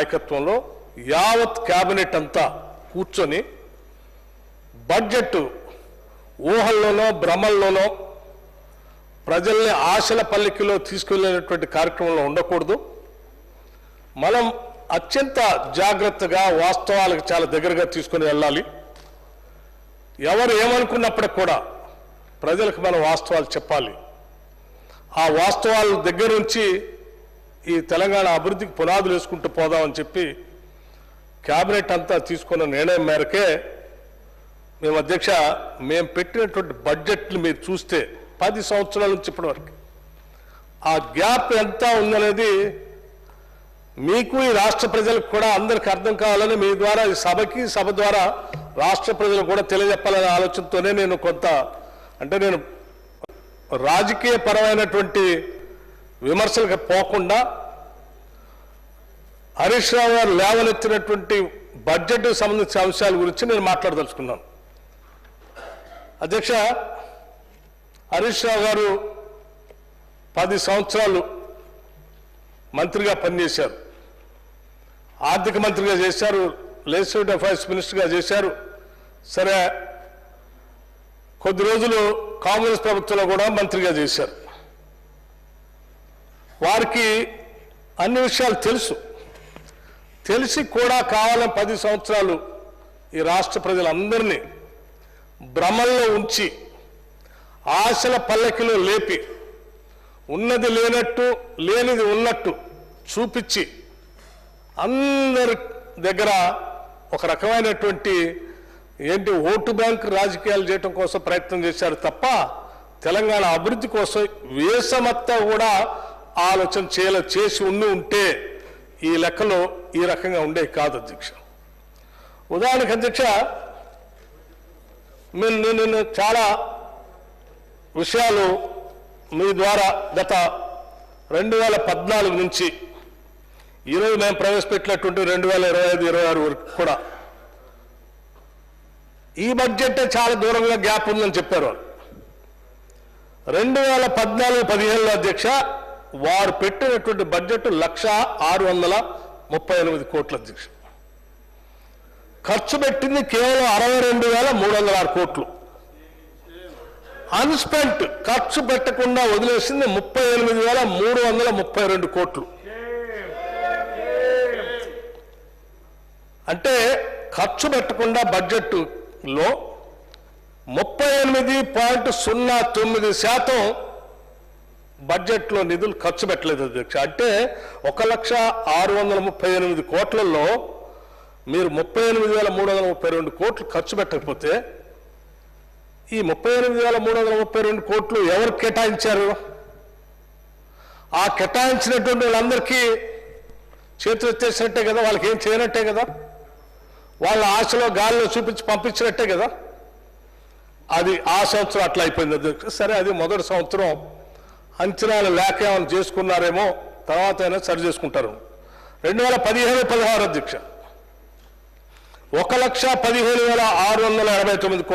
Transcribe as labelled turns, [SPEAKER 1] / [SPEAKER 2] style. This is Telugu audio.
[SPEAKER 1] నాయకత్వంలో యావత్ క్యాబినెట్ అంతా కూర్చొని బడ్జెట్ ఊహల్లోనో భ్రమల్లోనో ప్రజల్ని ఆశల పల్లికిలో తీసుకెళ్లేటువంటి కార్యక్రమంలో ఉండకూడదు. మనం అత్యంత జాగ్రత్తగా వాస్తవాలకు చాలా దగ్గరగా తీసుకుని వెళ్ళాలి. ఎవరు ఏమనుకున్నప్పటికి కూడా ప్రజలకు మనం వాస్తవాలు చెప్పాలి. ఆ వాస్తవాల దగ్గర నుంచి ఈ తెలంగాణ అభివృద్ధికి పునాదులు వేసుకుంటూ పోదామని చెప్పి క్యాబినెట్ అంతా తీసుకున్న నిర్ణయం మేరకే మేము అధ్యక్ష మేము పెట్టినటువంటి బడ్జెట్లు మీరు చూస్తే 10 సంవత్సరాల నుంచి ఇప్పటివరకు ఆ గ్యాప్ ఎంత ఉందనేది మీకు ఈ రాష్ట్ర ప్రజలకు కూడా అందరికీ అర్థం కావాలని మీ ద్వారా ఈ సభకి సభ ద్వారా రాష్ట్ర ప్రజలకు కూడా తెలియజెప్పాలనే ఆలోచనతోనే నేను నేను రాజకీయ పరమైనటువంటి విమర్శలకు పోకుండా హరీష్ రావు గారు లేవనెత్తినటువంటి బడ్జెట్కు సంబంధించిన అంశాల గురించి నేను మాట్లాడదలుచుకున్నాను. అధ్యక్ష, హరీష్ రావు గారు 10 సంవత్సరాలు మంత్రిగా పనిచేశారు. ఆర్థిక మంత్రిగా చేశారు, లెజిస్లేటివ్ అఫైర్స్ మినిస్టర్గా చేశారు. సరే, కొద్ది రోజులు కాంగ్రెస్ ప్రభుత్వంలో కూడా మంత్రిగా చేశారు. వారికి అన్ని విషయాలు తెలిసి కూడా కావాలని 10 సంవత్సరాలు ఈ రాష్ట్ర ప్రజలందరినీ భ్రమల్లో ఉంచి ఆశల పల్లకిలో లేపి ఉన్నది లేనట్టు లేనిది ఉన్నట్టు చూపించి అందరి దగ్గర ఒక రకమైనటువంటి ఓటు బ్యాంక్ రాజకీయాలు చేయడం కోసం ప్రయత్నం చేశారు తప్ప తెలంగాణ అభివృద్ధి కోసం వేసమంతా కూడా ఆలోచన చేసి ఉంటే ఈ లెక్కలో ఈ రకంగా ఉండే కాదు అధ్యక్ష. ఉదాహరణకు అధ్యక్ష, నేను చాలా విషయాలు మీ ద్వారా గత 2014 నుంచి ఈరోజు మేము ప్రవేశపెట్టినటువంటి 2025-26 వరకు కూడా ఈ బడ్జెట్ చాలా దూరంగా గ్యాప్ ఉందని చెప్పారు. 2014-15లో అధ్యక్ష వారు పెట్టినటువంటి బడ్జెట్ 1,638 కోట్ల అధ్యక్ష. ఖర్చు పెట్టింది కేవలం 62,306 కోట్లు. అన్స్పెంట్ ఖర్చు పెట్టకుండా వదిలేసింది 38,332 కోట్లు. అంటే ఖర్చు పెట్టకుండా బడ్జెట్లో 38.09% బడ్జెట్లో నిధులు ఖర్చు పెట్టలేదు అధ్యక్ష. అంటే 1,638 కోట్లలో మీరు 38,332 కోట్లు ఖర్చు పెట్టకపోతే ఈ 38,332 కోట్లు ఎవరు కేటాయించారు? ఆ కేటాయించినటువంటి వాళ్ళందరికీ చేతులు ఎత్తేసినట్టే కదా, వాళ్ళకి ఏం చేయనట్టే కదా, వాళ్ళ ఆశలో గాలిలో చూపించి పంపించినట్టే కదా. అది ఆ సంవత్సరం అట్లా అయిపోయింది అధ్యక్ష. సరే, అది మొదటి సంవత్సరం అంచనాలు లేక ఏమైనా చేసుకున్నారేమో, తర్వాత అయినా సరి చేసుకుంటారు. 2015-16 అధ్యక్ష 1,15,689 కోట్లు.